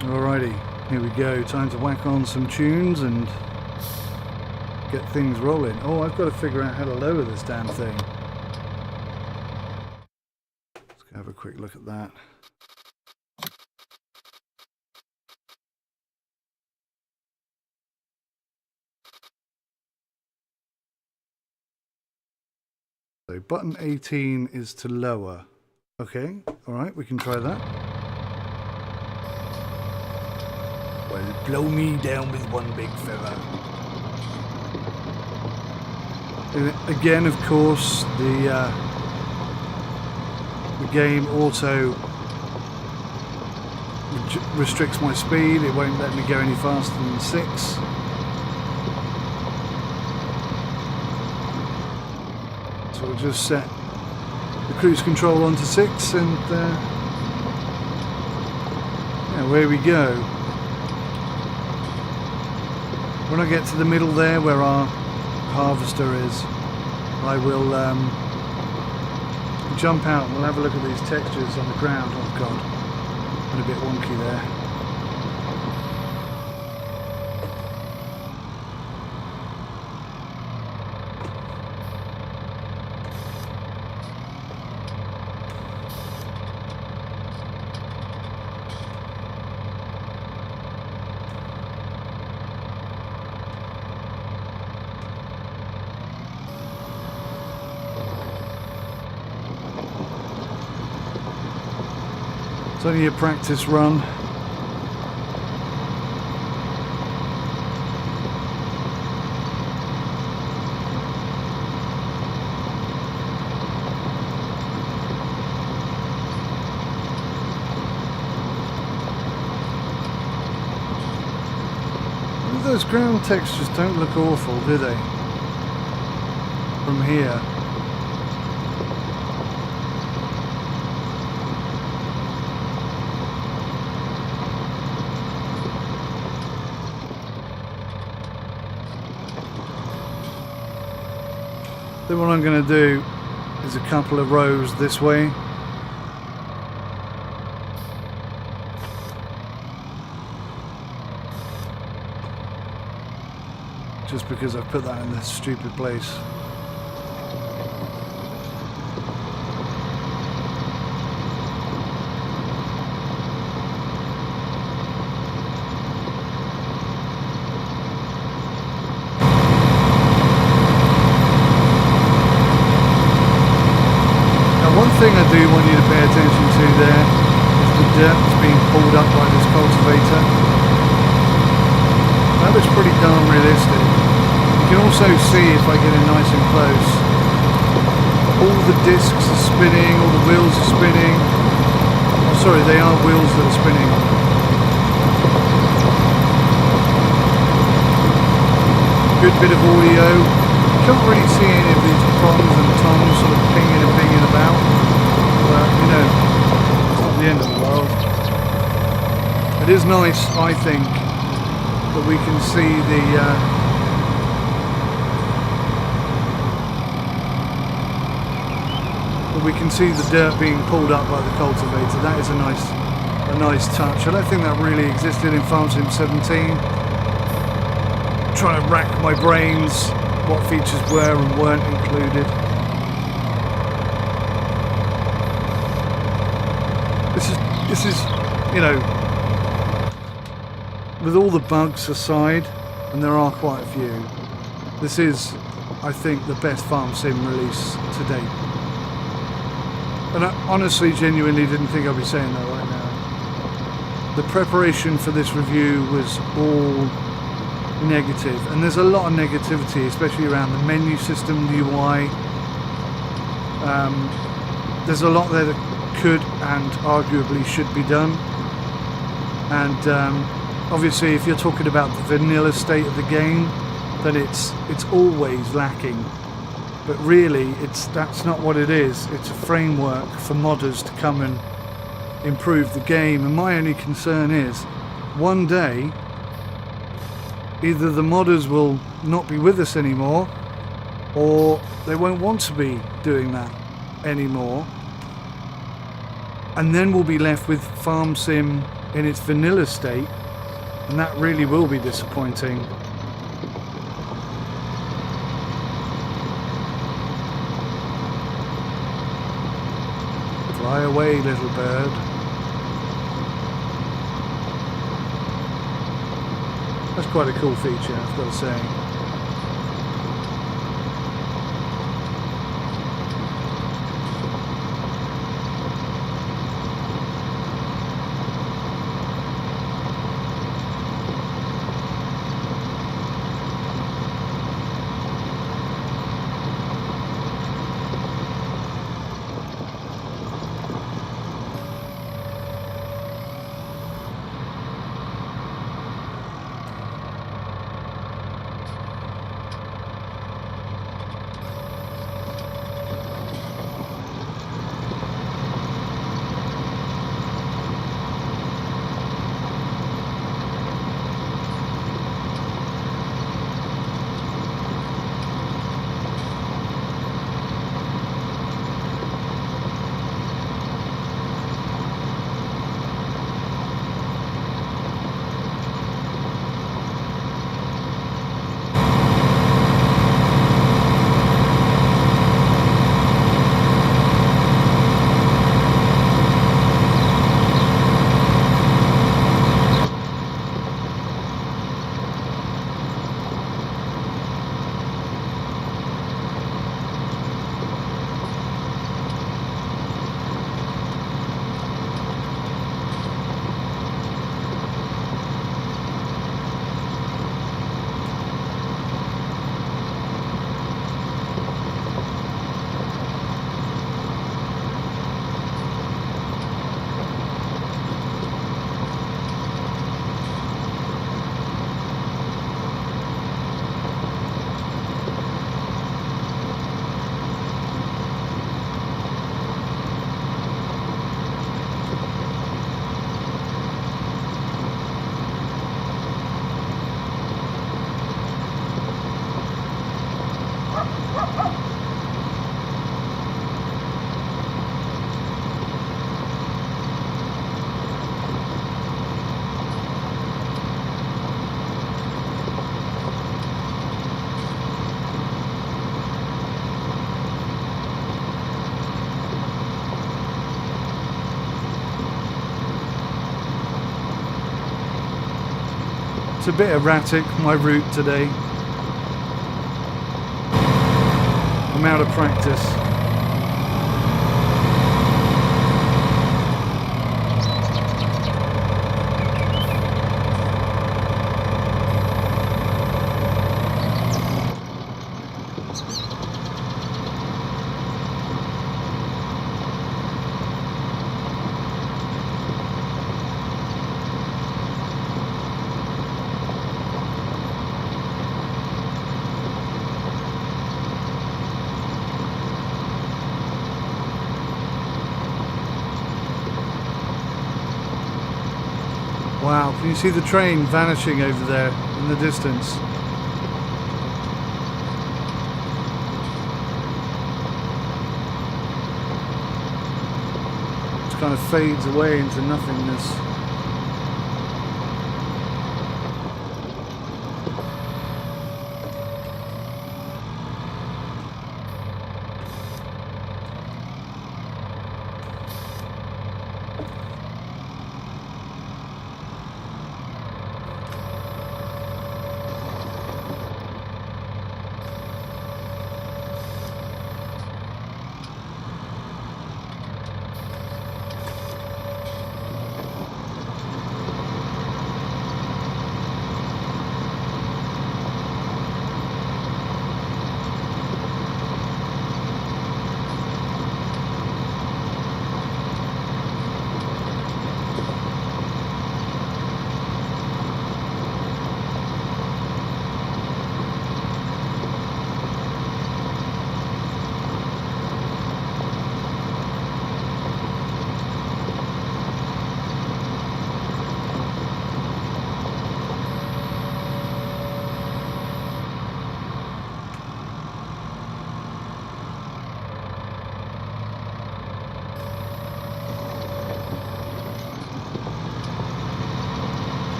Alrighty, here we go. Time to whack on some tunes and get things rolling. Oh, I've got to figure out how to lower this damn thing. Let's go have a quick look at that. So button 18 is to lower. Okay, alright, we can try that. Well, blow me down with one big feather. And again, of course, the game auto restricts my speed. It won't let me go any faster than 6. So we'll just set the cruise control onto 6 and yeah, away we go. When I get to the middle there where our harvester is, I will jump out and we'll have a look at these textures on the ground. Oh god, I'm a bit wonky there. It's only a practice run. Those ground textures don't look awful, do they? From here. Then what I'm going to do is a couple of rows this way. Just because I've put that in this stupid place. Thing I do want you to pay attention to there is the dirt that's being pulled up by this cultivator. That looks pretty darn realistic. You can also see, if I get in nice and close, all the discs are spinning, all the wheels are spinning. Oh, sorry, they are wheels that are spinning. Good bit of audio. Can't really see any of these prongs and tongues sort of pinging and binging about. But, you know, it's not the end of the world. It is nice, I think, that we can see the dirt being pulled up by the cultivator. That is a nice touch. I don't think that really existed in Farm Sim 17. I'm trying to rack my brains what features were and weren't included. This is, you know, with all the bugs aside, and there are quite a few, this is, I think, the best Farm Sim release to date. And I honestly, genuinely didn't think I'd be saying that right now. The preparation for this review was all negative, and there's a lot of negativity, especially around the menu system, the UI. There's a lot there that could and arguably should be done, and obviously if you're talking about the vanilla state of the game, then it's always lacking. But really, that's not what it is. It's a framework for modders to come and improve the game. And my only concern is, one day, either the modders will not be with us anymore, or they won't want to be doing that anymore. And then we'll be left with Farm Sim in its vanilla state, and that really will be disappointing. Fly away, little bird. That's quite a cool feature, I've got to say. It's a bit erratic, my route today. I'm out of practice. Wow, can you see the train vanishing over there in the distance? It kind of fades away into nothingness.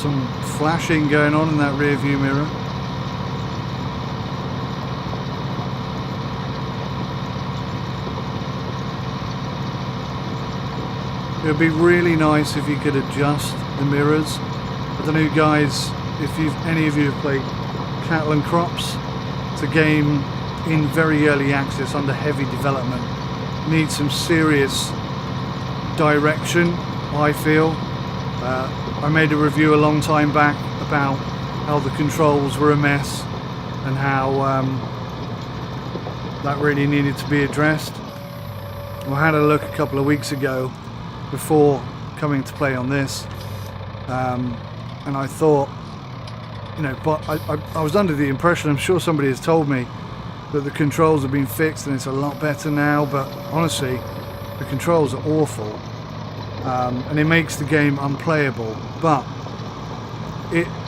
some flashing going on in that rear view mirror. It would be really nice if you could adjust the mirrors. I don't know, guys, if any of you have played Cattle and Crops. It's a game in very early access under heavy development. Needs some serious direction, I feel. I made a review a long time back about how the controls were a mess and how that really needed to be addressed. I had a look a couple of weeks ago before coming to play on this, and I thought, you know, but I was under the impression, I'm sure somebody has told me, that the controls have been fixed and it's a lot better now, but honestly the controls are awful, and it makes the game unplayable. But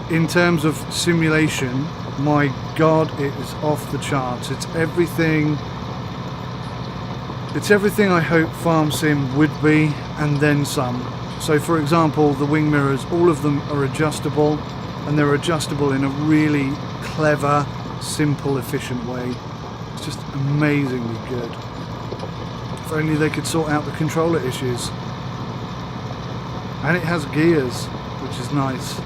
in terms of simulation, my god, it is off the charts. It's everything I hope Farm Sim would be, and then some. So for example, the wing mirrors, all of them are adjustable, and they're adjustable in a really clever, simple, efficient way. It's just amazingly good. If only they could sort out the controller issues. And it has gears, which is nice.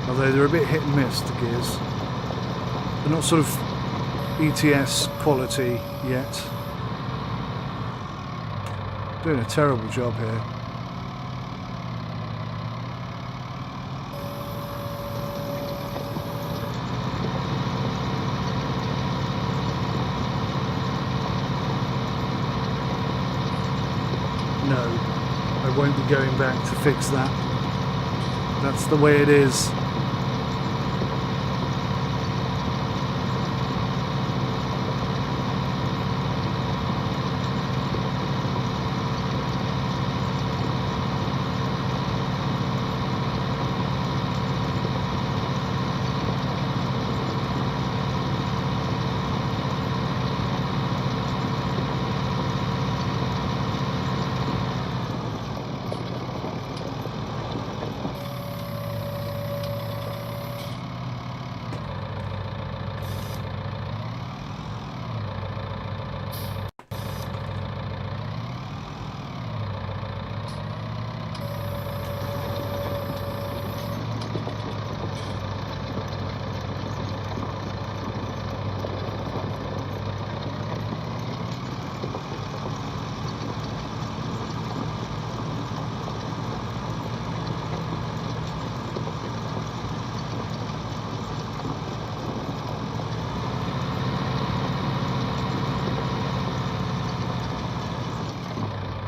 Although they're a bit hit and miss, the gears. They're not sort of ETS quality yet. Doing a terrible job here. No, I won't be going back to fix that. That's the way it is.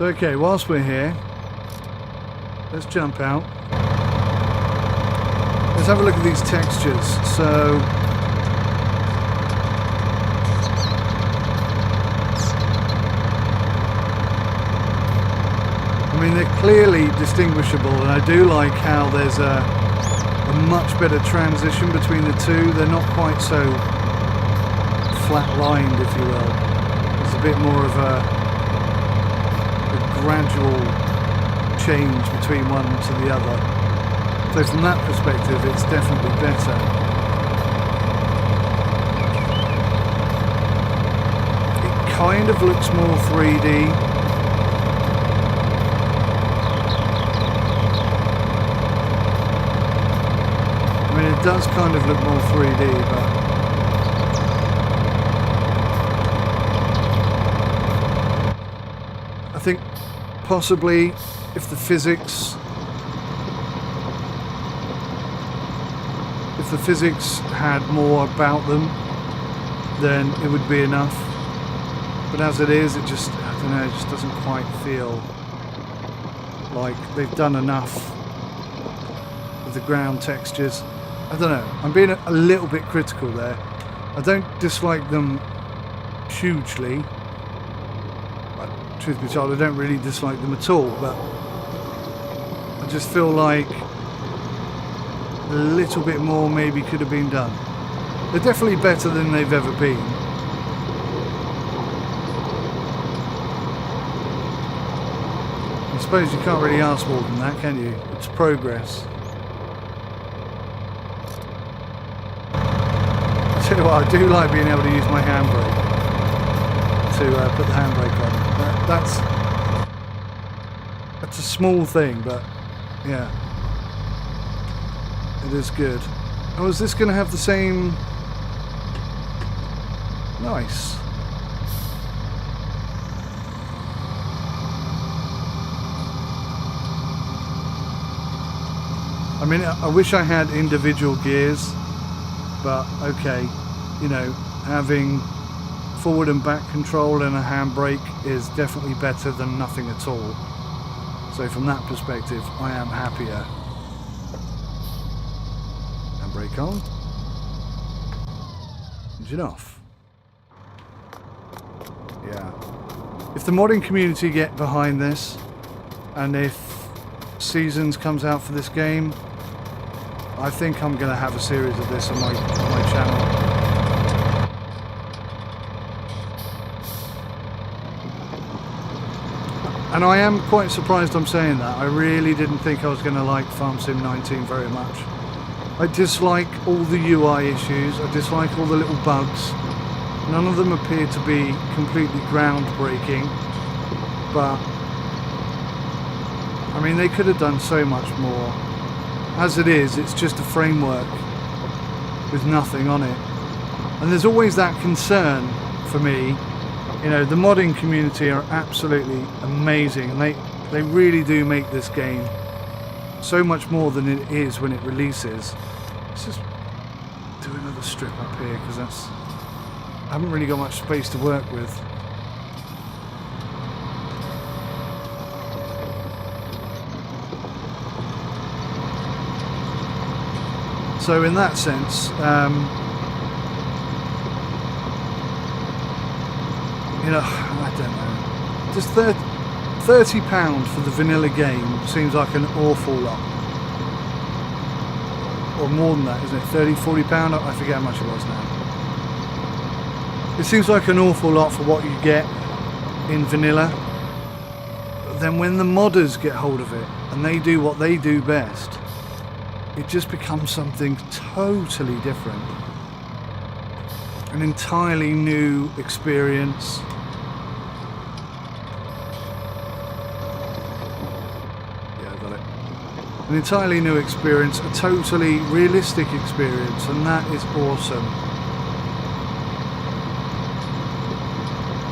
Okay, whilst we're here, let's jump out. Let's have a look at these textures. So, I mean, they're clearly distinguishable, and I do like how there's a much better transition between the two. They're not quite so flat-lined, if you will. There's a bit more of a gradual change between one to the other. So from that perspective, it's definitely better. It kind of looks more 3D. I mean, it does kind of look more 3D, but I think possibly if the physics had more about them, then it would be enough. But as it is, it just, I don't know, it just doesn't quite feel like they've done enough with the ground textures. I don't know, I'm being a little bit critical there. I don't dislike them hugely. Truth be told, I don't really dislike them at all, but I just feel like a little bit more maybe could have been done. They're definitely better than they've ever been. I suppose you can't really ask more than that, can you? It's progress. tell you what, I do like being able to use my handbrake to put the handbrake on. That's a small thing, but yeah, it is good. Oh, is this going to have the same? Nice. I mean, I wish I had individual gears, but okay, you know, having forward and back control and a handbrake is definitely better than nothing at all. So from that perspective, I am happier. Handbrake on. Engine off. Yeah. If the modding community get behind this, and if Seasons comes out for this game, I think I'm going to have a series of this on my channel. And I am quite surprised I'm saying that. I really didn't think I was going to like Farm Sim 19 very much. I dislike all the UI issues, I dislike all the little bugs. None of them appear to be completely groundbreaking, but I mean, they could have done so much more. As it is, it's just a framework with nothing on it. And there's always that concern for me. You know, the modding community are absolutely amazing, and they really do make this game so much more than it is when it releases. Let's just do another strip up here, because I haven't really got much space to work with. So in that sense, you know, I don't know. Just £30 for the vanilla game seems like an awful lot. Or more than that, isn't it? £30, £40? I forget how much it was now. It seems like an awful lot for what you get in vanilla. But then when the modders get hold of it, and they do what they do best, it just becomes something totally different. An entirely new experience. Yeah, I got it. An entirely new experience, a totally realistic experience, and that is awesome.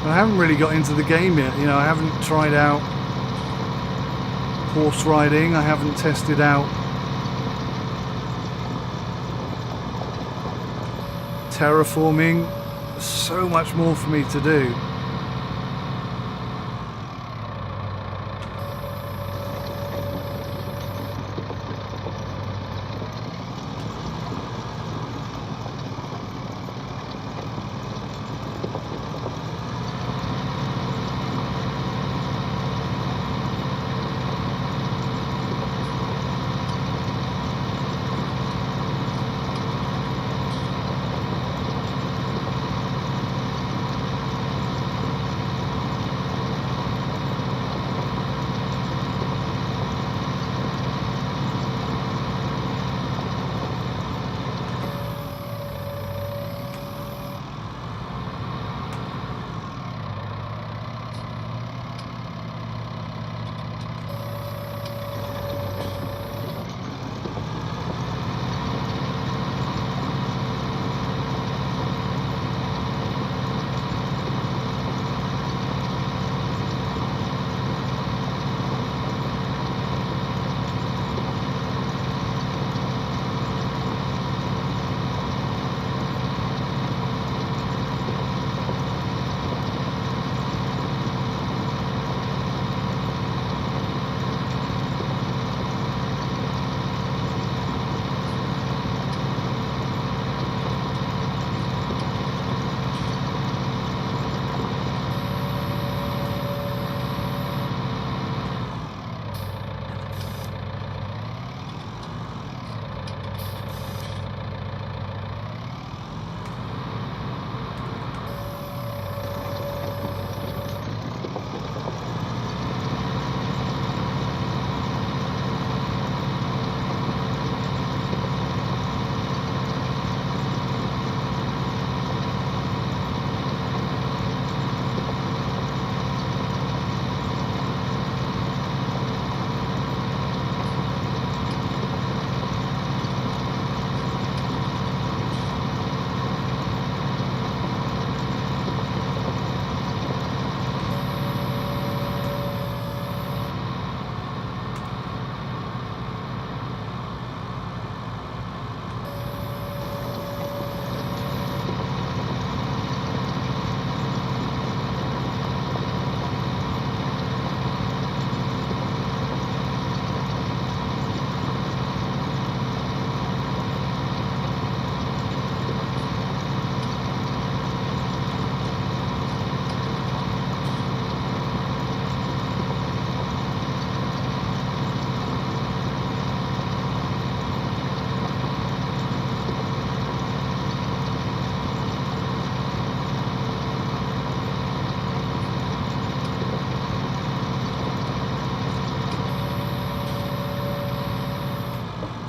I haven't really got into the game yet, you know, I haven't tried out horse riding, I haven't tested out terraforming. There's so much more for me to do.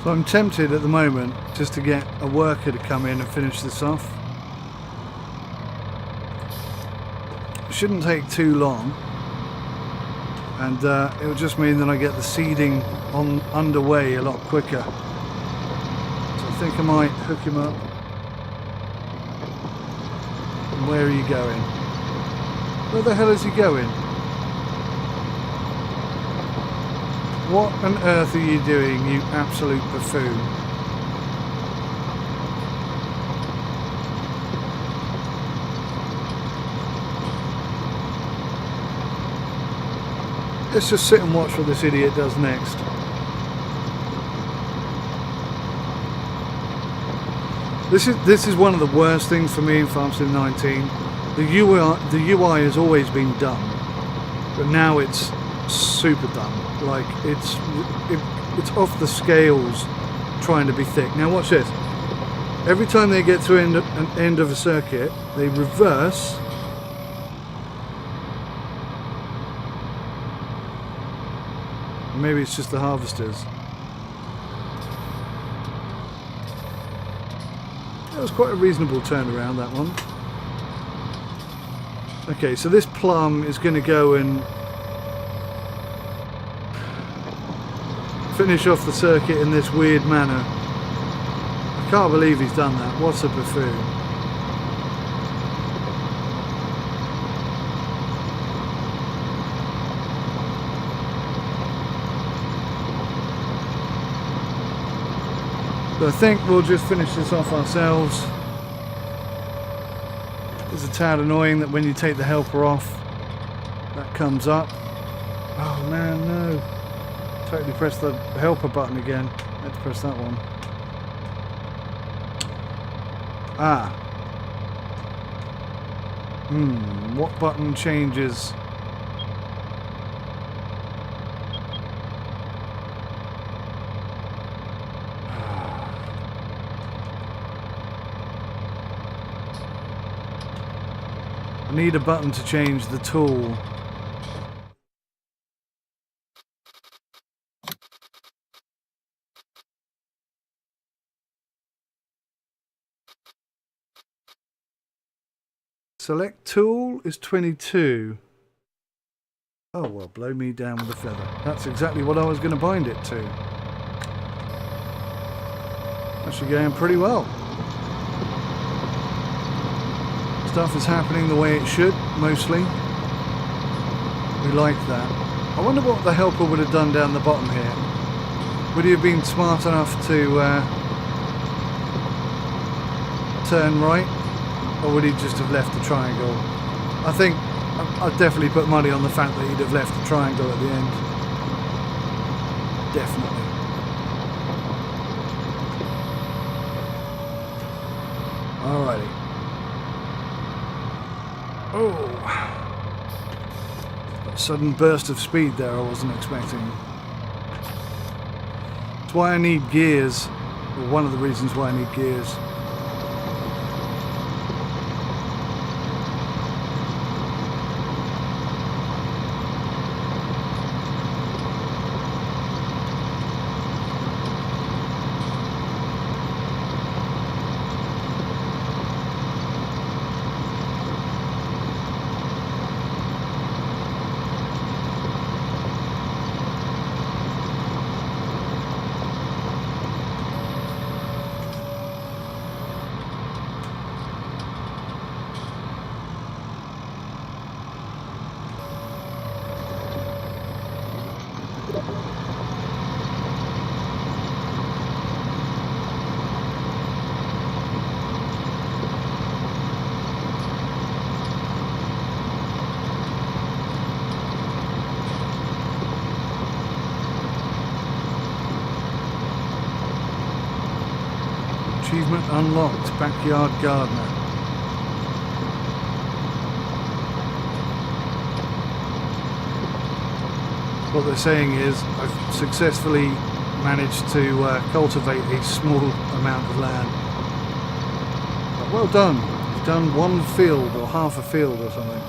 So I'm tempted at the moment just to get a worker to come in and finish this off. It shouldn't take too long, and it will just mean that I get the seeding underway a lot quicker. So I think I might hook him up. And where are you going? Where the hell is he going? What on earth are you doing, you absolute buffoon? Let's just sit and watch what this idiot does next. This is one of the worst things for me in Farm Sim 19. The UI has always been dumb, but now it's super dumb. Like it's off the scales trying to be thick. Now watch this. Every time they get to an end of a circuit, they reverse. Maybe it's just the harvesters. That was quite a reasonable turnaround, that one. Okay, so this plum is going to go and finish off the circuit in this weird manner. I can't believe he's done that. What a buffoon. So I think we'll just finish this off ourselves. It's a tad annoying that when you take the helper off, that comes up. Oh man, no. Totally pressed the helper button again. I had to press that one. Ah. What button changes? I need a button to change the tool. Select tool is 22. Oh well, blow me down with a feather. That's exactly what I was going to bind it to. Actually going pretty well. Stuff is happening the way it should, mostly. We like that. I wonder what the helper would have done down the bottom here. Would he have been smart enough to turn right? Or would he just have left the triangle? I think I'd definitely put money on the fact that he'd have left the triangle at the end. Definitely. Alrighty. Oh. A sudden burst of speed there I wasn't expecting. That's why I need gears. Or one of the reasons why I need gears. Achievement unlocked, backyard gardener. What they're saying is I've successfully managed to cultivate a small amount of land. But well done. You've done one field or half a field or something.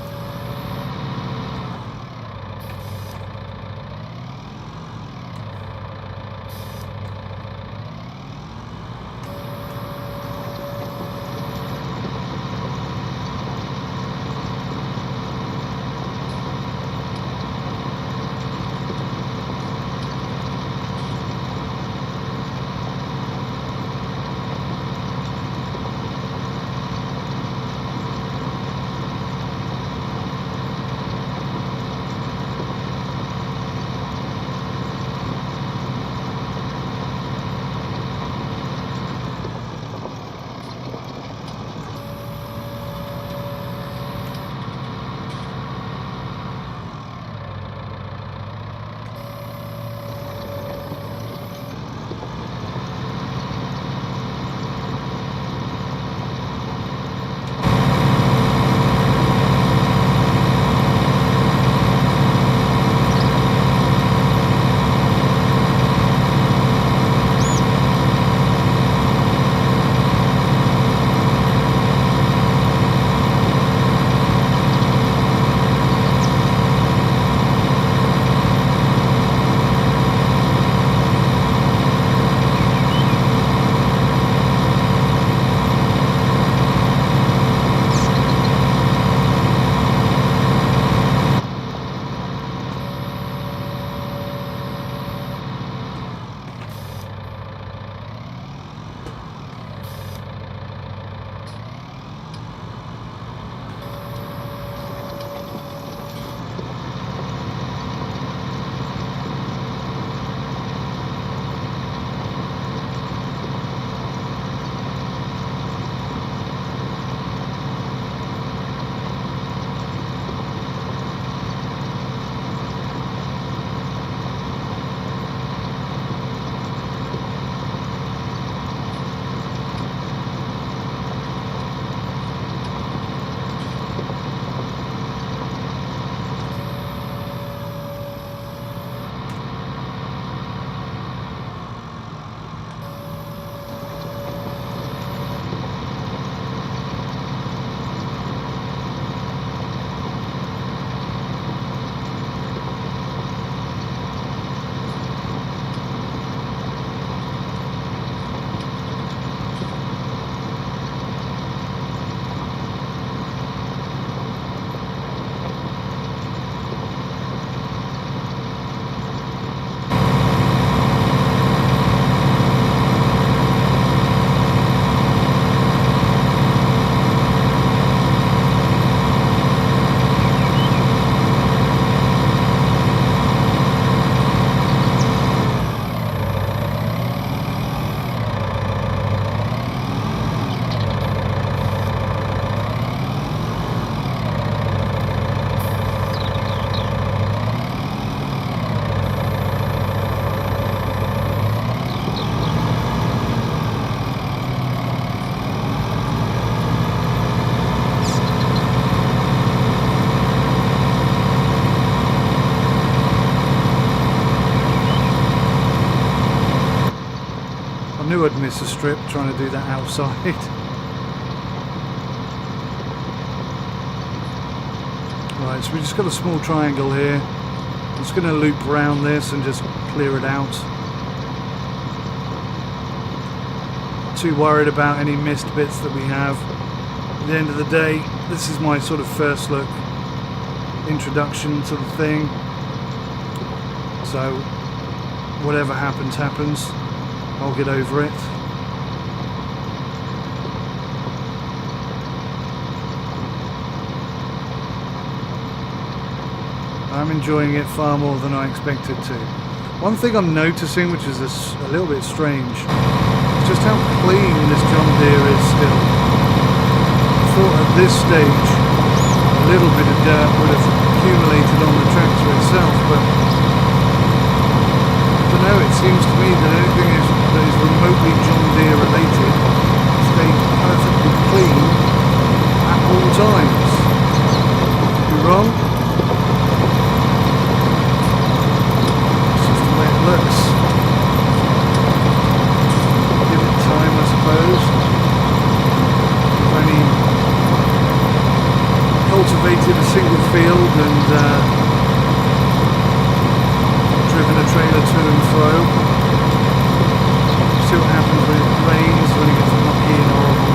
knew I'd miss a strip trying to do that outside. Right, so we just got a small triangle here. I'm just going to loop around this and just clear it out. Not too worried about any missed bits that we have. At the end of the day, this is my sort of first look introduction to the thing. So whatever happens, happens. I'll get over it. I'm enjoying it far more than I expected to. One thing I'm noticing, which is a little bit strange, is just how clean this John Deere is still. I thought at this stage a little bit of dirt would have accumulated on the tractor itself, but I don't know, it seems to me that anything that is remotely John Deere related stays perfectly clean at all times. Could be wrong. Looks. Give it time, I suppose. I've only cultivated a single field and driven a trailer to and fro. See what happens when it rains, when it gets mucky and horrible.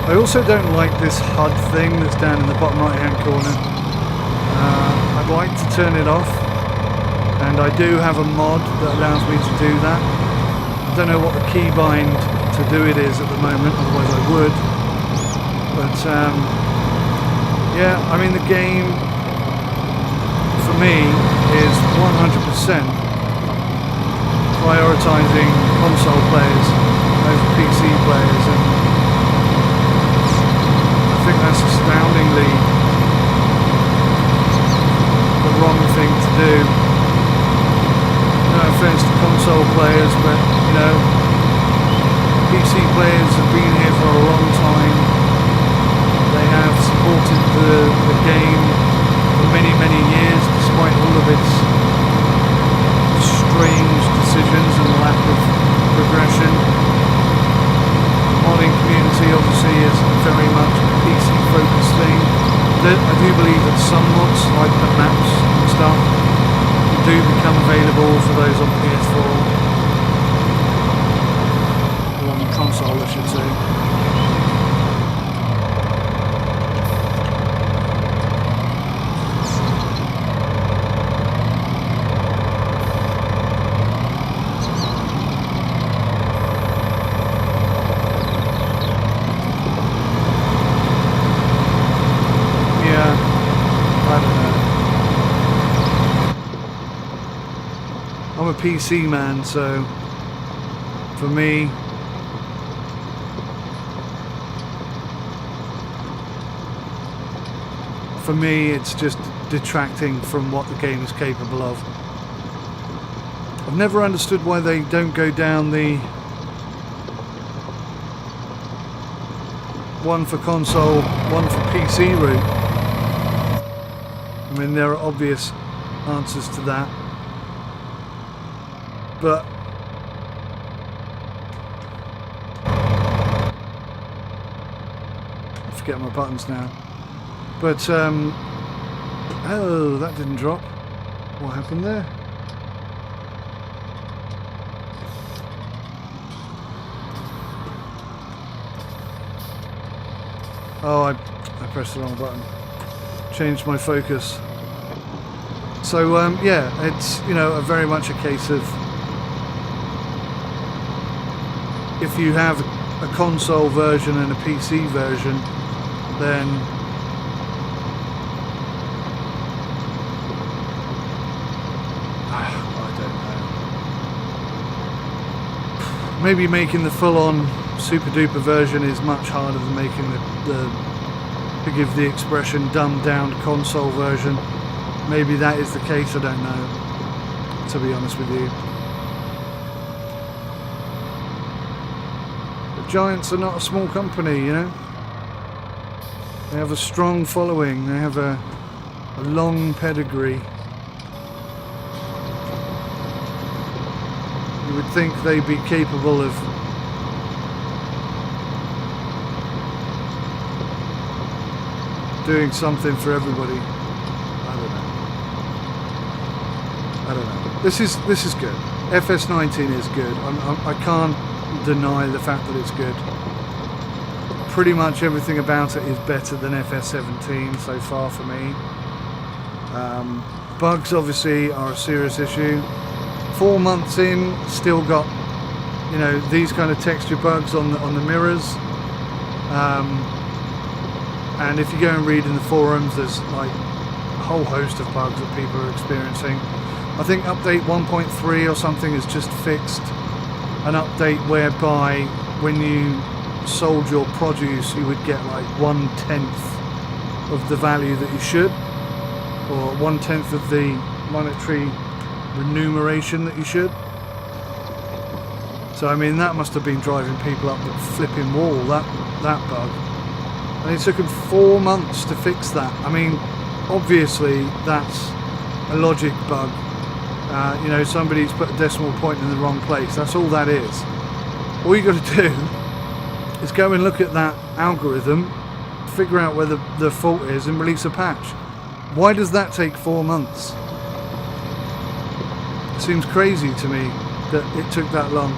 I also don't like this HUD thing that's down in the bottom right hand corner. I'd like to turn it off, and I do have a mod that allows me to do that. I don't know what the keybind to do it is at the moment, otherwise I would. But yeah, I mean the game for me is 100% prioritising console players over PC players, and I think that's astoundingly the wrong thing to do. No offense to console players, but you know, PC players have been here for a long time. They have supported the game for many, many years, despite all of its strange decisions and lack of progression. The modding community obviously is very much a PC focused thing. I do believe that some mods, like the maps and stuff, do become available for those on PS4 or on the console, I should say. I'm a PC man, so for me it's just detracting from what the game is capable of. I've never understood why they don't go down the one for console, one for PC route. I mean, there are obvious answers to that. But I forget my buttons now. But oh, that didn't drop. What happened there? Oh, I pressed the wrong button. Changed my focus. So yeah, it's, you know, very much a case of, if you have a console version and a PC version, then maybe making the full-on super duper version is much harder than making the to give the expression dumbed down console version. Maybe that is the case, I don't know, to be honest with you. The Giants are not a small company, you know. They have a strong following, they have a long pedigree. You would think they'd be capable of doing something for everybody. I don't know. This is good. FS19 is good. I can't deny the fact that it's good. Pretty much everything about it is better than FS17 so far for me. Bugs obviously are a serious issue. 4 months in, still got, you know, these kind of texture bugs on the mirrors. And if you go and read in the forums, there's like a whole host of bugs that people are experiencing. I think update 1.3 or something has just fixed an update whereby when you sold your produce you would get like 1/10 of the value that you should, or 1/10 of the monetary remuneration that you should. So I mean that must have been driving people up the flipping wall, that bug. And it took them 4 months to fix that. I mean, obviously that's a logic bug. You know, somebody's put a decimal point in the wrong place. That's all that is. All you got to do is go and look at that algorithm, figure out where the fault is, and release a patch. Why does that take 4 months? It seems crazy to me that it took that long.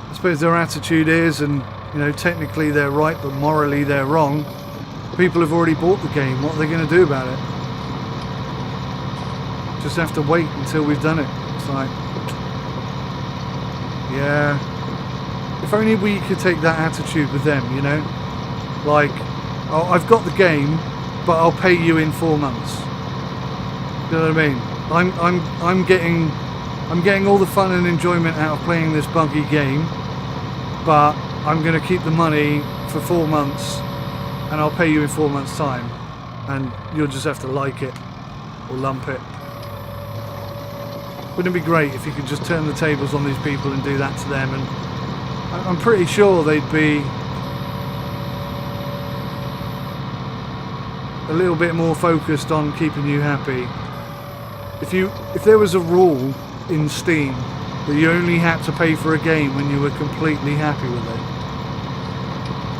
I suppose their attitude is, and you know, technically they're right, but morally they're wrong. People have already bought the game. What are they going to do about it? Just have to wait until we've done it. It's like, yeah. If only we could take that attitude with them, you know. Like, oh, I've got the game, but I'll pay you in 4 months. You know what I mean? I'm getting all the fun and enjoyment out of playing this buggy game, but I'm going to keep the money for 4 months, and I'll pay you in 4 months' time, and you'll just have to like it or lump it. Wouldn't it be great if you could just turn the tables on these people and do that to them? And I'm pretty sure they'd be a little bit more focused on keeping you happy. If there was a rule in Steam that you only had to pay for a game when you were completely happy with it,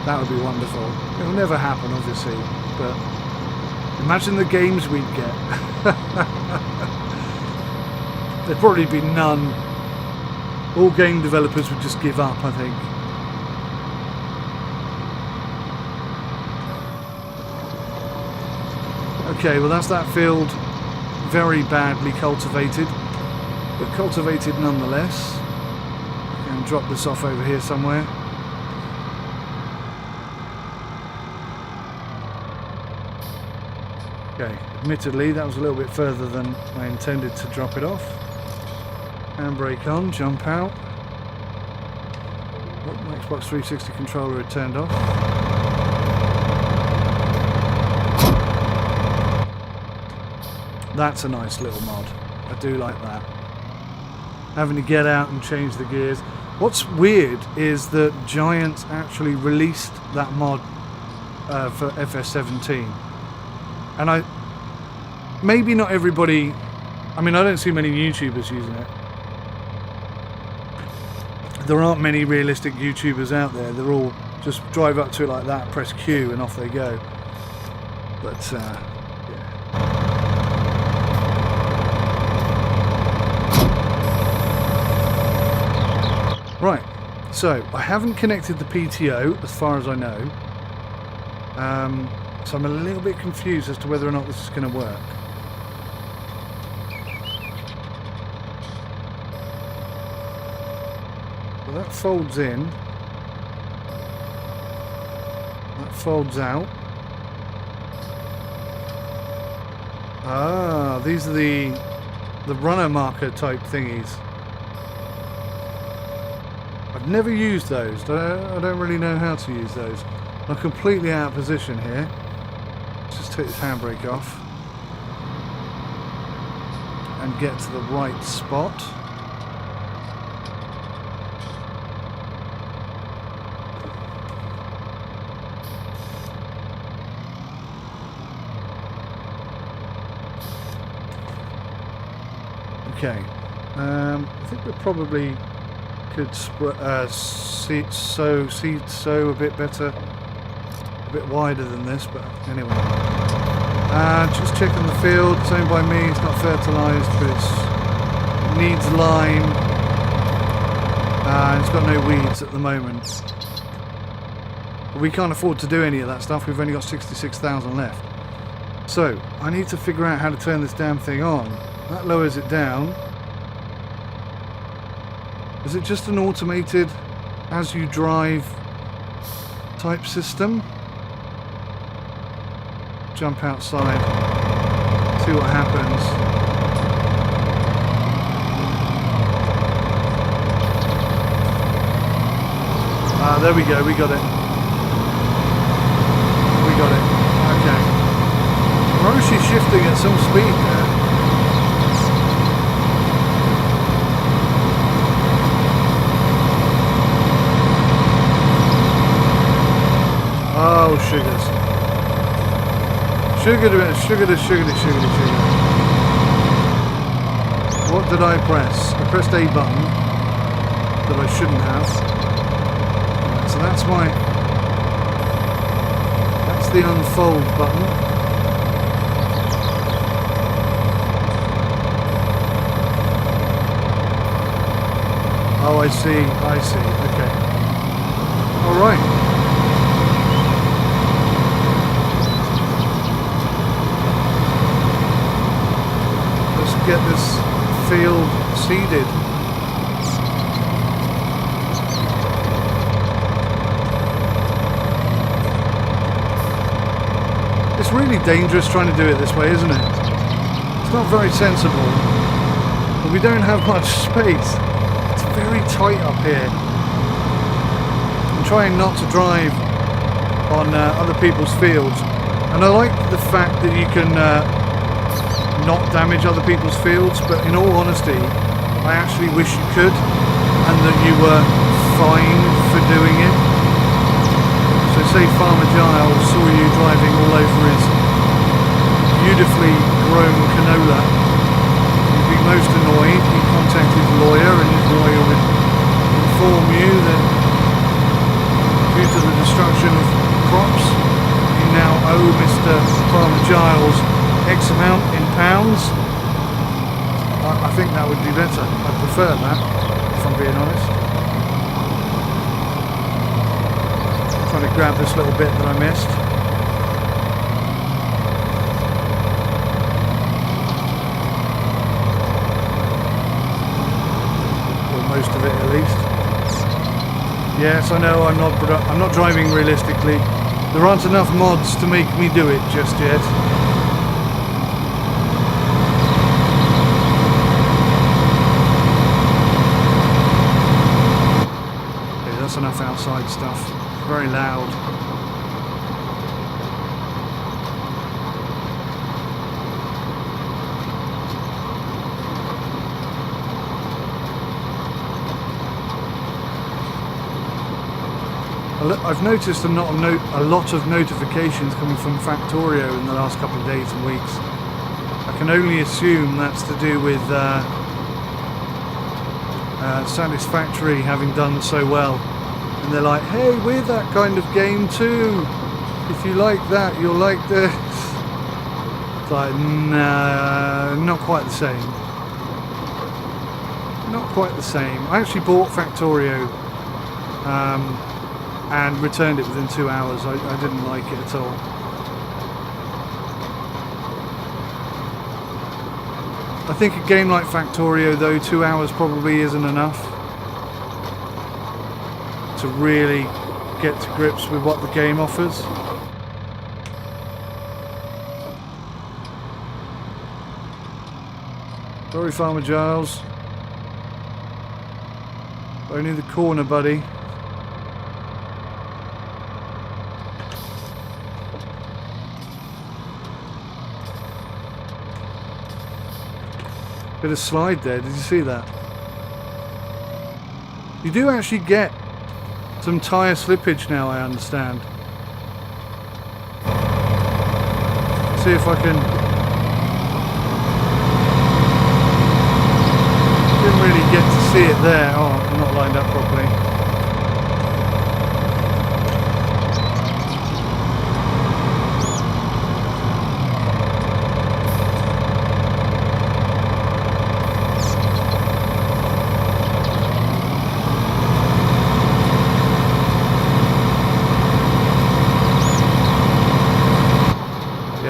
that would be wonderful. It'll never happen, obviously, but imagine the games we'd get. There'd probably be none. All game developers would just give up, I think. Okay, well that's that field, very badly cultivated, but cultivated nonetheless. And drop this off over here somewhere. Okay, admittedly that was a little bit further than I intended to drop it off. Handbrake on, jump out. Oh, my Xbox 360 controller had turned off. That's a nice little mod. I do like that. Having to get out and change the gears. What's weird is that Giants actually released that mod for FS17. And maybe not everybody, I mean I don't see many YouTubers using it. There aren't many realistic YouTubers out there. They're all just drive up to it like that, press Q and off they go. But yeah. Right, so I haven't connected the PTO as far as I know. So I'm a little bit confused as to whether or not this is going to work. Well, that folds in. That folds out. Ah, these are the runner marker type thingies. I've never used those. I don't really know how to use those. I'm completely out of position here. Let's just take this handbrake off and get to the right spot. Okay, I think we probably could seed sow a bit better, a bit wider than this, but anyway. Just checking the field. It's owned by me. It's not fertilised, but it needs lime. It's got no weeds at the moment. But we can't afford to do any of that stuff. We've only got 66,000 left. So I need to figure out how to turn this damn thing on. That lowers it down. Is it just an automated as you drive type system? Jump outside, see what happens. There we go, we got it. We got it. Okay. We're actually shifting at some speed there. Oh, sugars. Sugar. What did I press? I pressed A button that I shouldn't have. Right, so that's the unfold button. Oh, I see, okay. Alright. Get this field seeded. It's really dangerous trying to do it this way, isn't it? It's not very sensible. But we don't have much space. It's very tight up here. I'm trying not to drive on other people's fields. And I like the fact that you can not damage other people's fields, but in all honesty I actually wish you could, and that you were fined for doing it. So say Farmer Giles saw you driving all over his beautifully grown canola, he'd be most annoyed. He'd contact his lawyer, and his lawyer would inform you that due to the destruction of crops you now owe Mr. Farmer Giles X amount in pounds. I think that would be better. I prefer that, if I'm being honest. Trying to grab this little bit that I missed. Or most of it at least. Yes, I know I'm not driving realistically. There aren't enough mods to make me do it just yet. Enough outside stuff. Very loud. I've noticed a lot of notifications coming from Factorio in the last couple of days and weeks. I can only assume that's to do with Satisfactory having done so well. And they're like, hey, we're that kind of game too. If you like that, you'll like this. It's like, no, not quite the same. Not quite the same. I actually bought Factorio and returned it within 2 hours. I didn't like it at all. I think a game like Factorio, though, 2 hours probably isn't enough to really get to grips with what the game offers. Sorry, Farmer Giles. Only the corner, buddy. Bit of slide there, did you see that? You do actually get some tyre slippage now, I understand. See if I can... Didn't really get to see it there. Oh, I'm not lined up properly.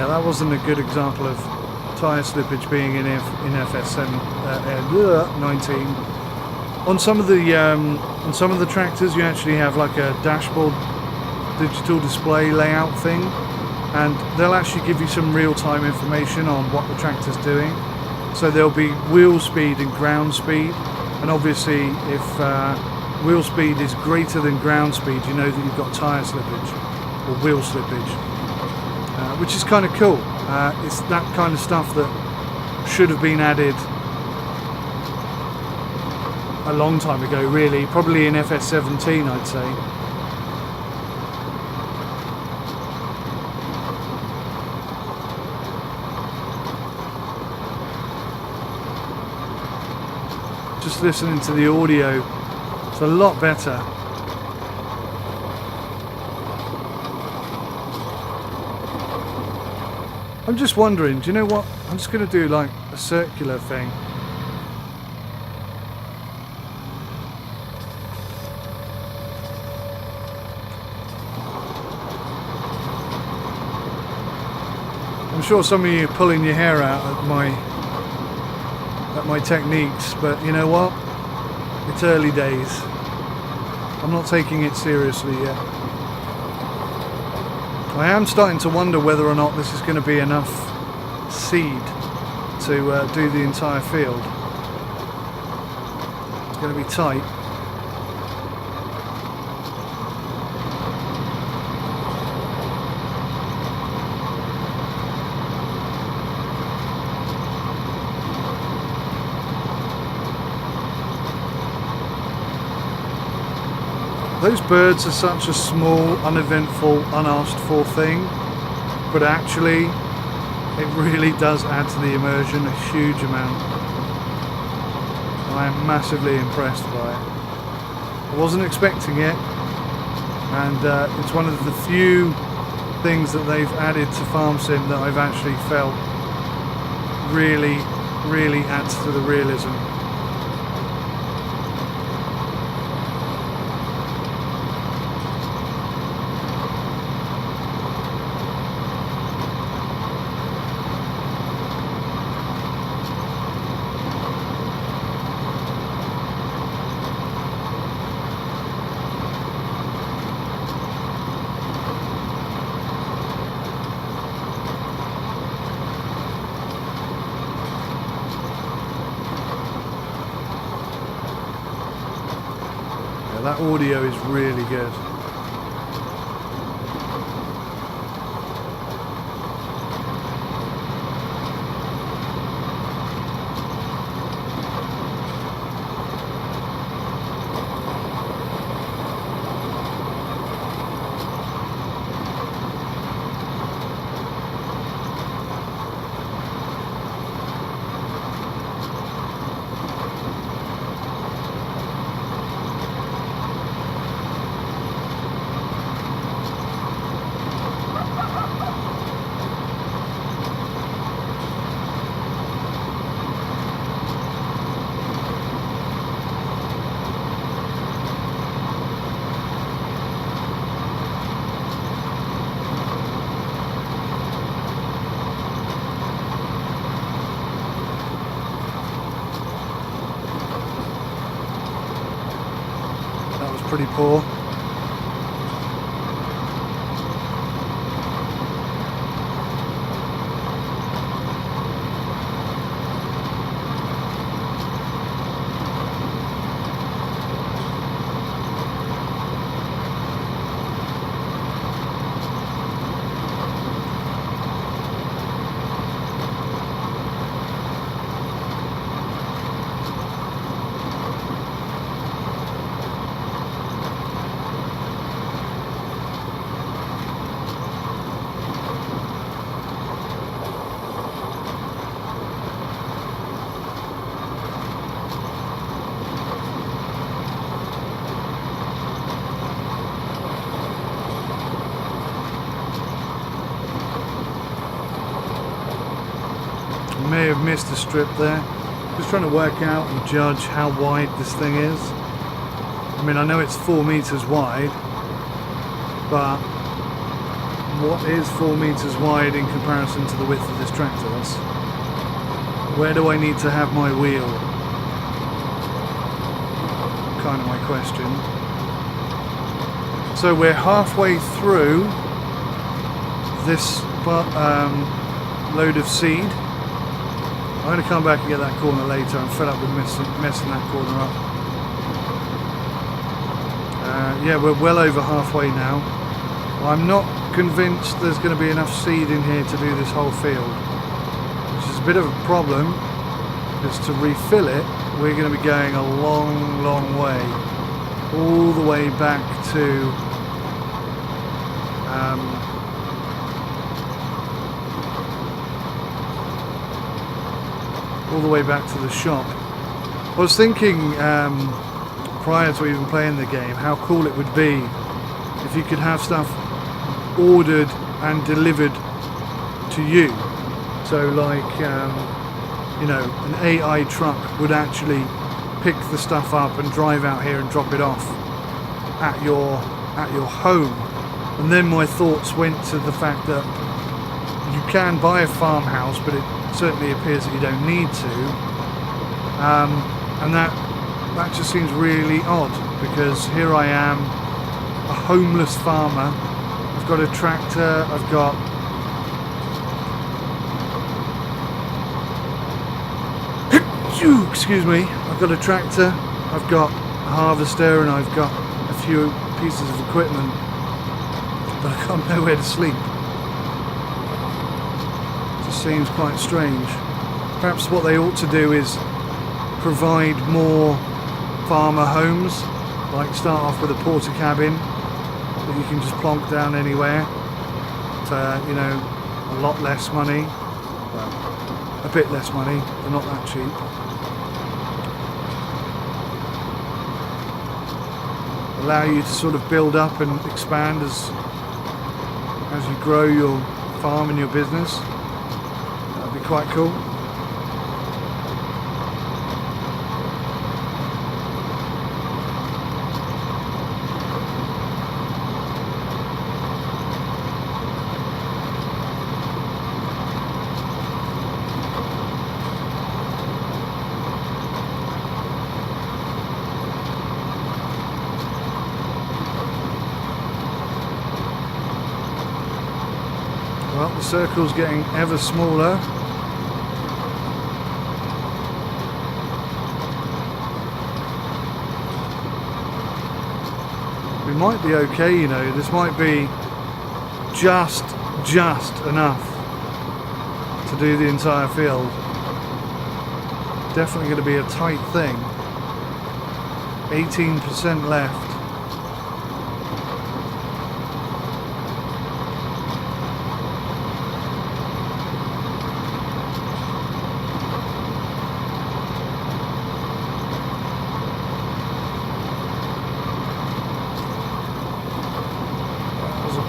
That wasn't a good example of tyre slippage being in FS19. On some of the tractors, you actually have like a dashboard digital display layout thing, and they'll actually give you some real-time information on what the tractor's doing. So there'll be wheel speed and ground speed, and obviously if wheel speed is greater than ground speed, you know that you've got tyre slippage or wheel slippage. Which is kind of cool. It's that kind of stuff that should have been added a long time ago, really. Probably in FS17, I'd say. Just listening to the audio, it's a lot better. I'm just wondering, do you know what? I'm just going to do like a circular thing. I'm sure some of you are pulling your hair out at my techniques, but you know what? It's early days. I'm not taking it seriously yet. I am starting to wonder whether or not this is going to be enough seed to do the entire field. It's going to be tight. Those birds are such a small, uneventful, unasked for thing, but actually it really does add to the immersion a huge amount. I am massively impressed by it. I wasn't expecting it, and it's one of the few things that they've added to Farm Sim that I've actually felt really adds to the realism. That audio is really good. Pretty poor. may have missed a strip there. Just trying to work out and judge how wide this thing is. I mean, I know it's 4 meters wide, but what is 4 meters wide in comparison to the width of this tractor? Where do I need to have my wheel? Kind of my question. So we're halfway through this load of seed. I'm going to come back and get that corner later. I'm fed up with messing that corner up. Yeah, we're well over halfway now. I'm not convinced there's going to be enough seed in here to do this whole field, which is a bit of a problem, because to refill it we're going to be going a long way, all the way back to the shop. I was thinking prior to even playing the game how cool it would be if you could have stuff ordered and delivered to you. So like you know, an AI truck would actually pick the stuff up and drive out here and drop it off at your home. And then my thoughts went to the fact that you can buy a farmhouse, but it certainly appears that you don't need to. And that just seems really odd, because here I am, a homeless farmer. I've got a tractor, I've got excuse me, I've got a tractor, I've got a harvester, and I've got a few pieces of equipment, but I've got nowhere to sleep. It just seems quite strange. Perhaps what they ought to do is provide more farmer homes, like start off with a porter cabin that you can just plonk down anywhere for, you know, a lot less money. Well, a bit less money, they're not that cheap. Allow you to sort of build up and expand as you grow your farm and your business. That'd be quite cool. Well, the circle's getting ever smaller. We might be okay, you know, this might be just enough to do the entire field. Definitely going to be a tight thing. 18% left.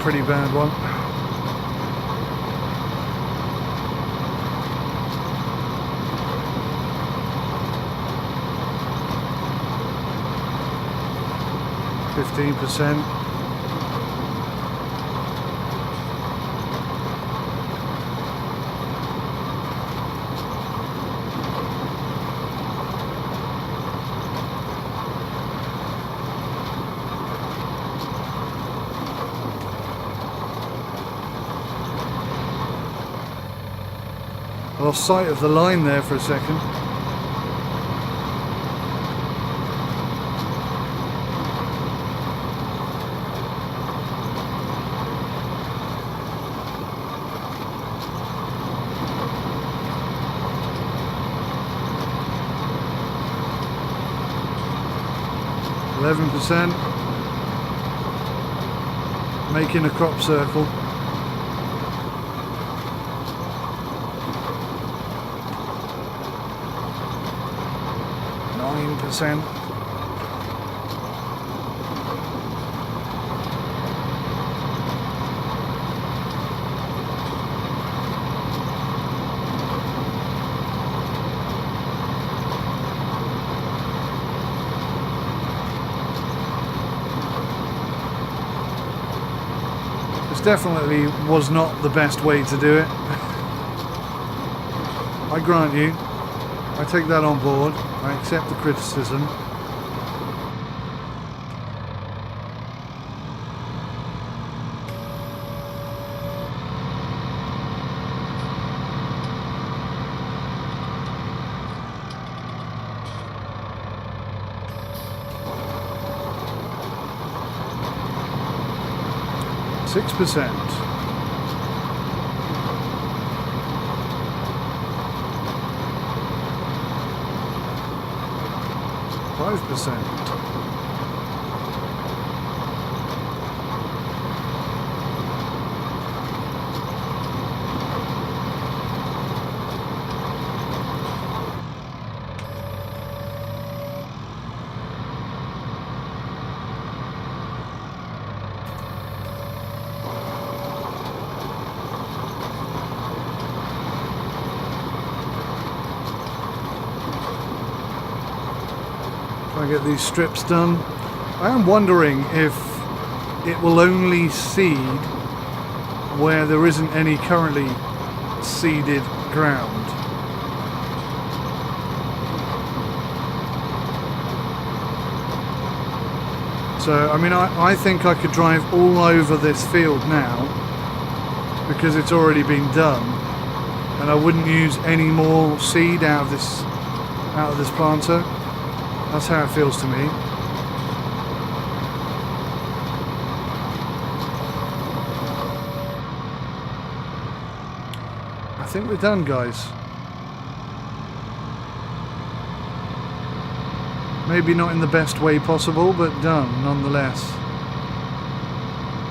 Pretty bad one. %. I lost sight of the line there for a second. %, making a crop circle. %. definitely was not the best way to do it. I grant you. I take that on board. I accept the criticism. %. 5%. Get these strips done. I am wondering if it will only seed where there isn't any currently seeded ground. So I mean I think I could drive all over this field now because it's already been done, and I wouldn't use any more seed out of this planter. That's how it feels to me. I think we're done, guys. Maybe not in the best way possible, but done nonetheless.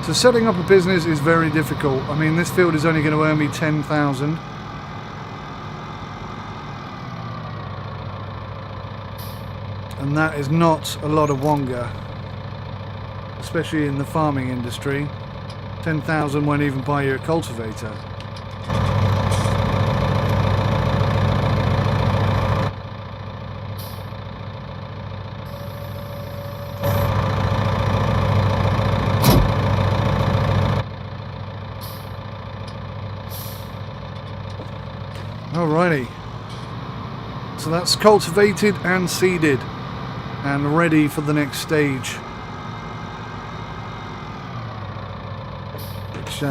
So setting up a business is very difficult. I mean, this field is only going to earn me 10,000. And that is not a lot of wonga, especially in the farming industry. 10,000 won't even buy you a cultivator. Alrighty. So that's cultivated and seeded and ready for the next stage, which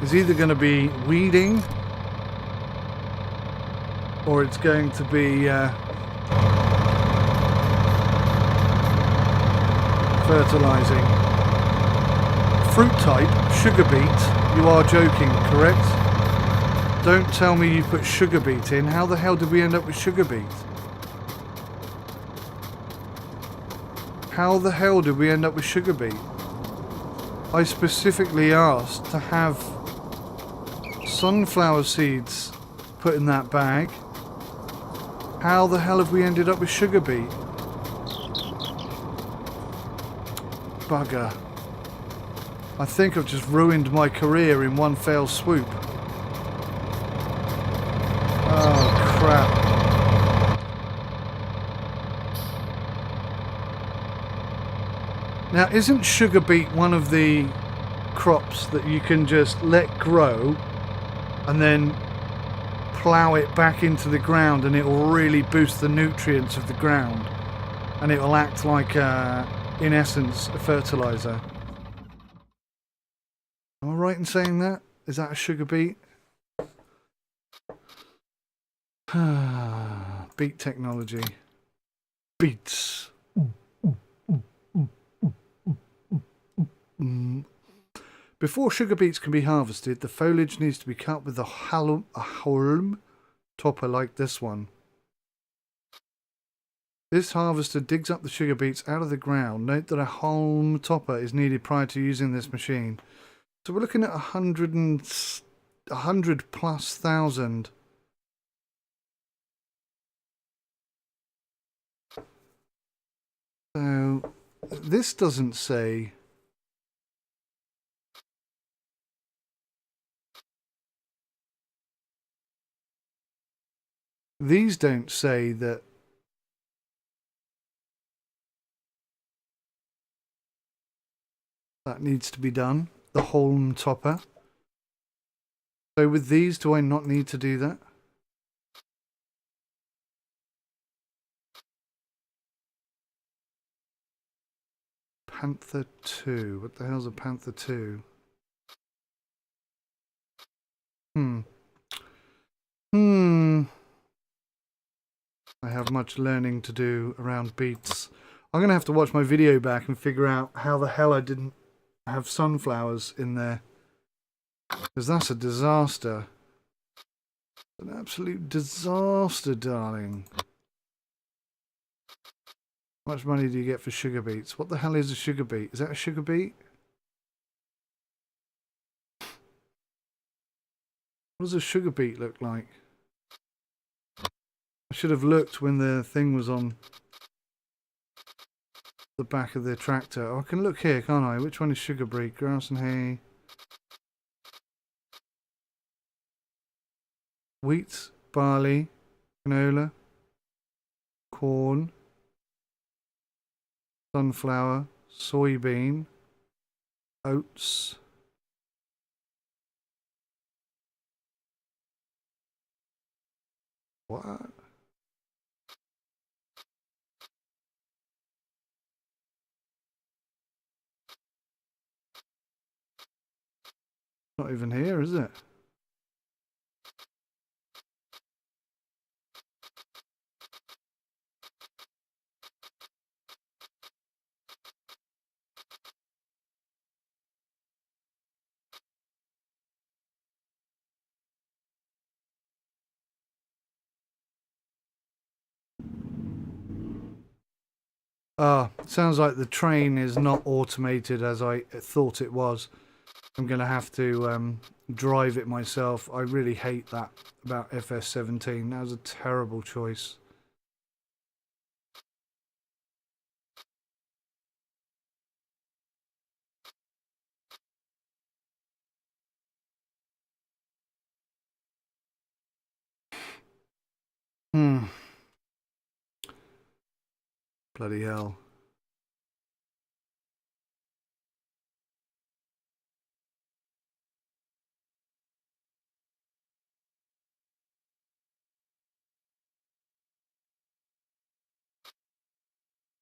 is either going to be weeding or it's going to be fertilizing. Fruit type, sugar beet. You are joking, correct? Don't tell me you put sugar beet in. How the hell did we end up with sugar beet? How the hell did we end up with sugar beet? I specifically asked to have sunflower seeds put in that bag. How the hell have we ended up with sugar beet? Bugger. I think I've just ruined my career in one fell swoop. Oh, crap. Now, isn't sugar beet one of the crops that you can just let grow and then plough it back into the ground, and it will really boost the nutrients of the ground, and it will act like, in essence, a fertilizer? Am I right in saying that? Is that a sugar beet? Beet technology. Beets. Before sugar beets can be harvested, the foliage needs to be cut with a Holland topper like this one. This harvester digs up the sugar beets out of the ground. Note that a Holland topper is needed prior to using this machine. So we're looking at 100 plus thousand. So this doesn't say. These don't say that that needs to be done. the Holland topper. So with these, do I not need to do that? Panther 2. What the hell's a Panther 2? I have much learning to do around beets. I'm going to have to watch my video back and figure out how the hell I didn't have sunflowers in there. Because that's a disaster. An absolute disaster, darling. How much money do you get for sugar beets? What the hell is a sugar beet? Is that a sugar beet? What does a sugar beet look like? I should have looked when the thing was on the back of the tractor. Oh, I can look here, can't I? Which one is sugar beet? Grass and hay. Wheat, barley, canola, corn, sunflower, soybean, oats. What? Not even here, is it? Ah, sounds like the train is not automated as I thought it was. I'm going to have to drive it myself. I really hate that about FS17. That was a terrible choice. Bloody hell.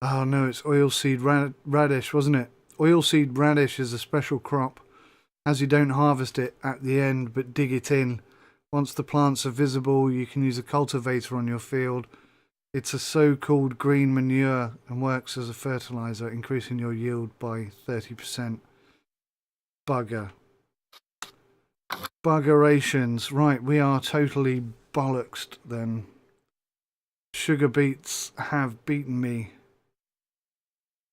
Oh no, it's oilseed radish, wasn't it? Oilseed radish is a special crop, as you don't harvest it at the end but dig it in. Once the plants are visible, you can use a cultivator on your field. It's a so-called green manure and works as a fertilizer, increasing your yield by 30%. Bugger. Buggerations. Right, we are totally bollocksed then. Sugar beets have beaten me.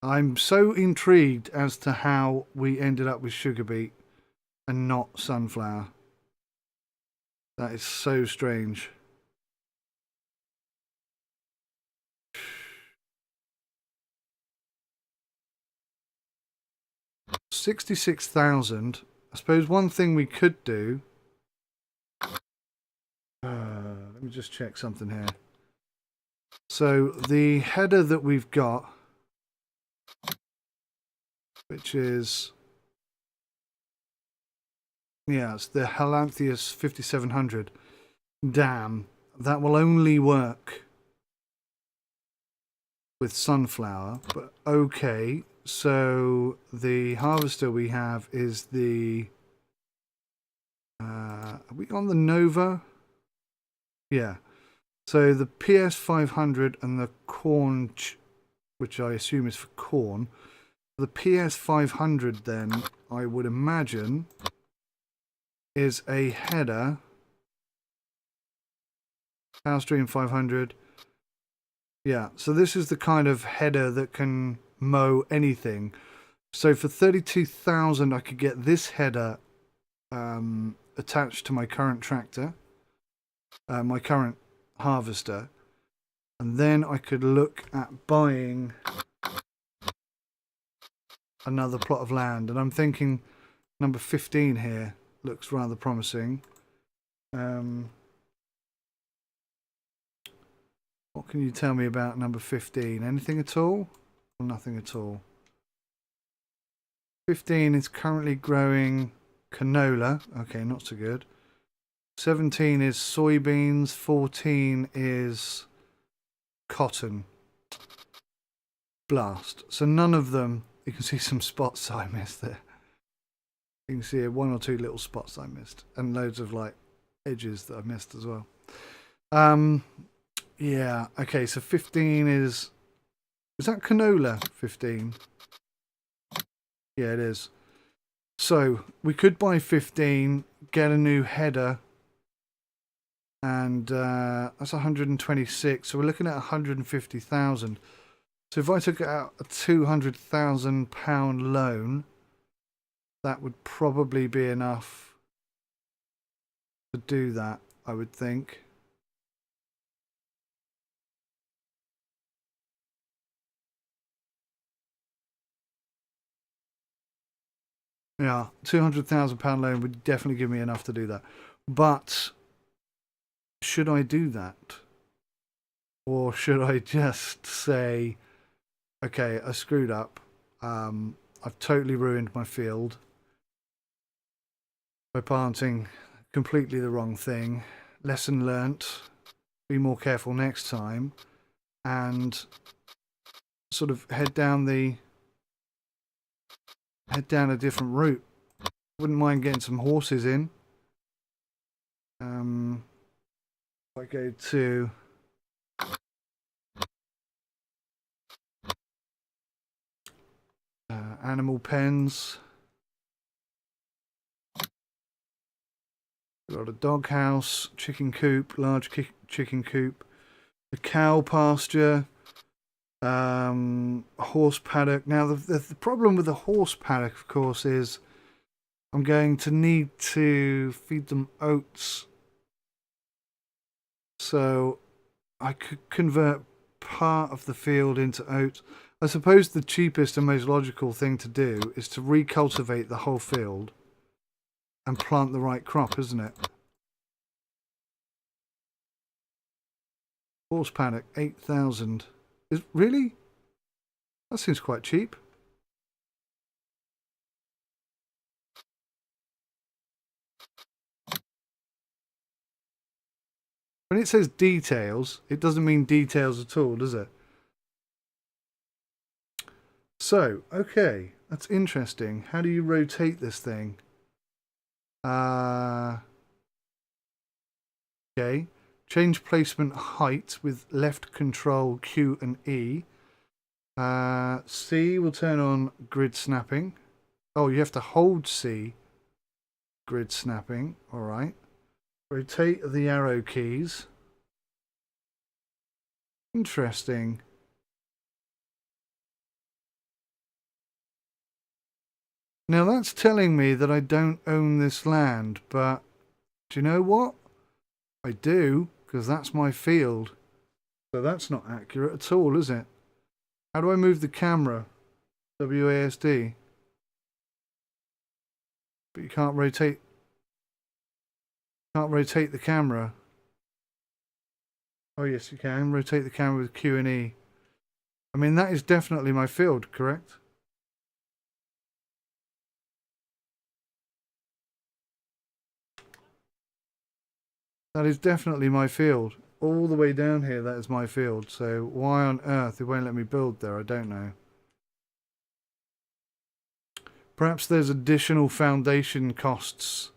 I'm so intrigued as to how we ended up with sugar beet and not sunflower. That is so strange. $66,000. I suppose one thing we could do. Let me just check something here. So the header that we've got, which is, yeah, it's the Hollandius 5700. Damn, that will only work with sunflower, but okay. So the harvester we have is the, are we on the Nova? Yeah. So the PS500 and the corn, which I assume is for corn. The PS500 then, I would imagine, is a header. Powerstream 500. Yeah, so this is the kind of header that can mow anything. So for 32,000 I could get this header attached to my current tractor, my current harvester, and then I could look at buying another plot of land. And I'm thinking number 15 here looks rather promising. What can you tell me about number 15? Anything at all? Or nothing at all? 15 is currently growing canola. Okay, not so good. 17 is soybeans. 14 is cotton. Blast. So none of them, you can see some spots I missed there. You can see one or two little spots I missed. And loads of like edges that I missed as well. Yeah, okay, so 15 is that canola 15? Yeah, it is. So we could buy 15, get a new header, and that's 126. So we're looking at 150,000. So if I took out a £200,000 loan, that would probably be enough to do that, I would think. Yeah, £200,000 loan would definitely give me enough to do that. But should I do that? Or should I just say, okay, I screwed up. I've totally ruined my field by planting completely the wrong thing. Lesson learnt. Be more careful next time. And sort of head down a different route. Wouldn't mind getting some horses in. I go to animal pens. We've got a dog house, chicken coop, large chicken coop, a cow pasture, horse paddock. Now the problem with the horse paddock, of course, is I'm going to need to feed them oats. So I could convert part of the field into oats. I suppose the cheapest and most logical thing to do is to recultivate the whole field and plant the right crop, isn't it? Horse paddock, 8,000. Is really? That seems quite cheap. When it says details, it doesn't mean details at all, does it? So, okay, that's interesting. How do you rotate this thing? Okay, change placement height with left control Q and E. C will turn on grid snapping. Oh, you have to hold C. Grid snapping, alright. Rotate the arrow keys. Interesting. Now that's telling me that I don't own this land, but do you know what? I do, because that's my field. So that's not accurate at all, is it? How do I move the camera? WASD. But you can't rotate the camera. Oh yes, you can. Rotate the camera with Q and E. I mean, that is definitely my field, correct? That is definitely my field. All the way down here, that is my field. So why on earth it won't let me build there, I don't know. Perhaps there's additional foundation costs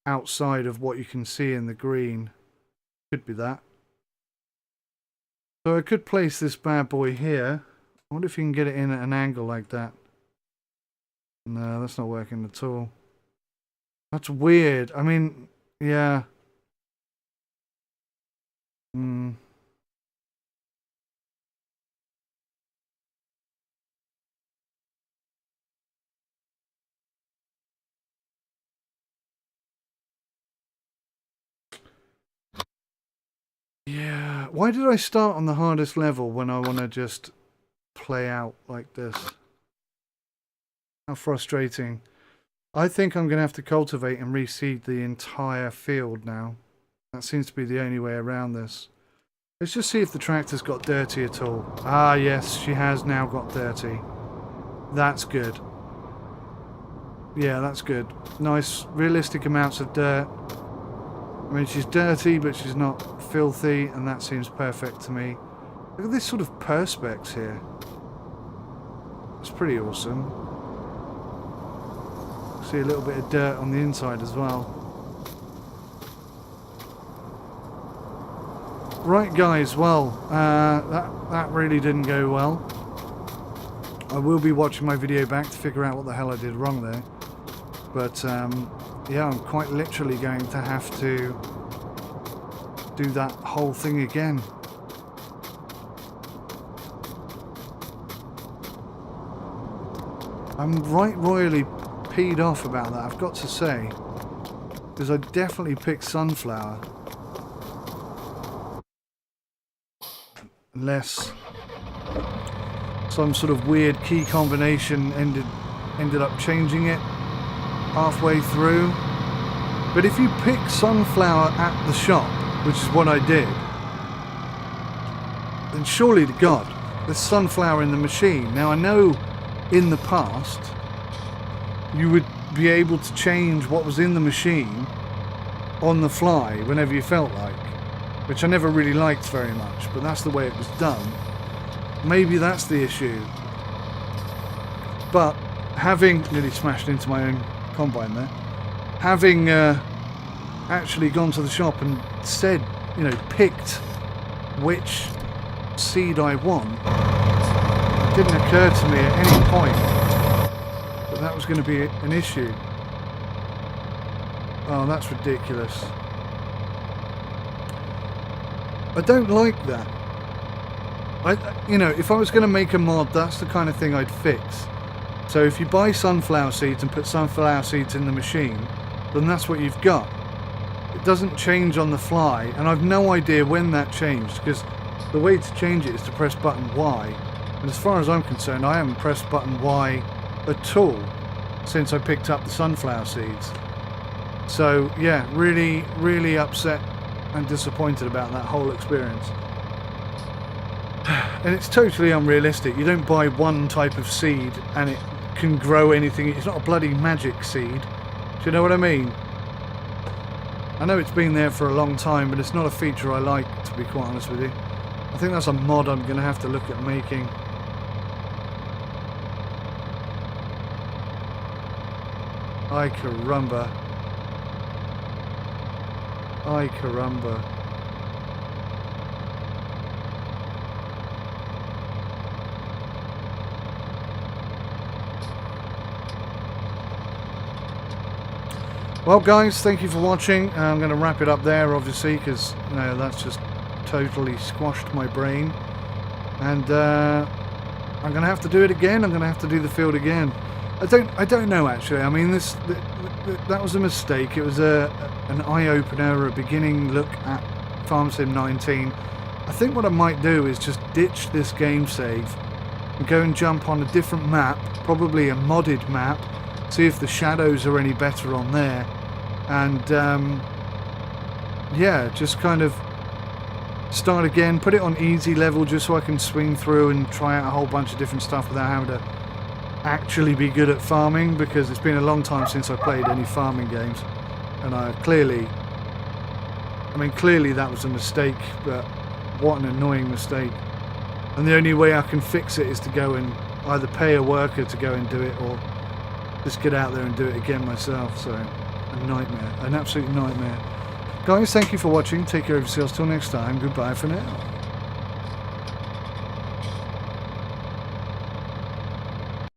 outside of what you can see in the green. Could be that. So I could place this bad boy here. I wonder if you can get it in at an angle like that. No, that's not working at all. That's weird. I mean, yeah. Yeah. Why did I start on the hardest level when I want to just play out like this? How frustrating. I think I'm going to have to cultivate and reseed the entire field now. That seems to be the only way around this. Let's just see if the tractor's got dirty at all. Ah, yes, she has now got dirty. That's good. Yeah, that's good. Nice, realistic amounts of dirt. I mean, she's dirty, but she's not filthy, and that seems perfect to me. Look at this sort of perspex here. It's pretty awesome. See a little bit of dirt on the inside as well. Right, guys, well, that really didn't go well. I will be watching my video back to figure out what the hell I did wrong there. But, yeah, I'm quite literally going to have to do that whole thing again. I'm right royally peed off about that, I've got to say. Because I definitely picked sunflower. Unless some sort of weird key combination ended up changing it halfway through. But if you pick sunflower at the shop, which is what I did, then surely to God, there's sunflower in the machine. Now I know in the past you would be able to change what was in the machine on the fly whenever you felt like, which I never really liked very much, but that's the way it was done. Maybe that's the issue. But having nearly smashed into my own combine there, having actually gone to the shop and said, you know, picked which seed I want, it didn't occur to me at any point that that was going to be an issue. Oh, that's ridiculous. I don't like that. You know, if I was going to make a mod, that's the kind of thing I'd fix. So if you buy sunflower seeds and put sunflower seeds in the machine, then that's what you've got. It doesn't change on the fly, and I've no idea when that changed, because the way to change it is to press button Y. And as far as I'm concerned, I haven't pressed button Y at all since I picked up the sunflower seeds. So yeah, really, really upset and disappointed about that whole experience. And it's totally unrealistic. You don't buy one type of seed and it can grow anything. It's not a bloody magic seed. Do you know what I mean? I know it's been there for a long time, but it's not a feature I like, to be quite honest with you. I think that's a mod I'm going to have to look at making. Ay caramba. Ay caramba. Well guys, thank you for watching. I'm going to wrap it up there obviously, because no, that's just totally squashed my brain. And I'm going to have to do it again. I'm going to have to do the field again. I don't know actually. I mean, that was a mistake. It was an eye-opener, a beginning look at FS19. I think what I might do is just ditch this game save and go and jump on a different map, probably a modded map, see if the shadows are any better on there, and yeah, just kind of start again, put it on easy level just so I can swing through and try out a whole bunch of different stuff without having to actually be good at farming, because it's been a long time since I played any farming games, and clearly that was a mistake, but what an annoying mistake. And the only way I can fix it is to go and either pay a worker to go and do it, or just get out there and do it again myself. So a nightmare, an absolute nightmare. Guys, thank you for watching. Take care of yourselves till next time. Goodbye for now.